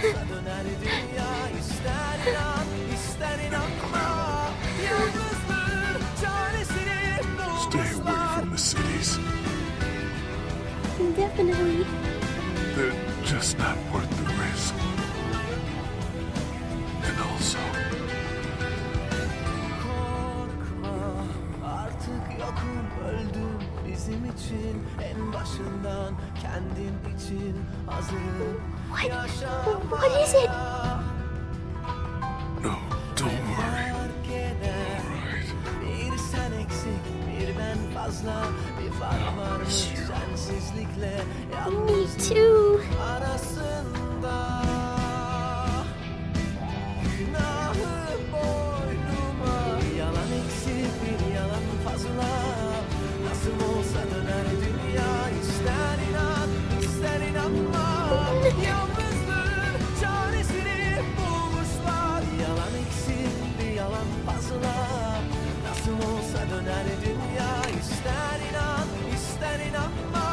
olsa döner dünya. İster inan, ister inanma. Yalnızdır çaresini Stay away bulmuşlar. from the cities. Definitely. They're just not worth the risk. And also, Korkma, artık yokum, öldüm bizim için. En başından kendin için hazırım yaşamaya. What is it? no, don't worry. Fark eder. Right. Bir sen eksik, bir ben fazla. Bir fark varmış sensizlikle Me yalnızlık too. arasında. Günahı boynuma, yalan eksik, bir yalan fazla. Nasıl olsa döner dünya. İster inan, ister inanma. Yalnızdır çaresini bulmuşlar. Yalan eksik, bir yalan fazla. Nasıl olsa döner dünya. İster inan, ister inanma.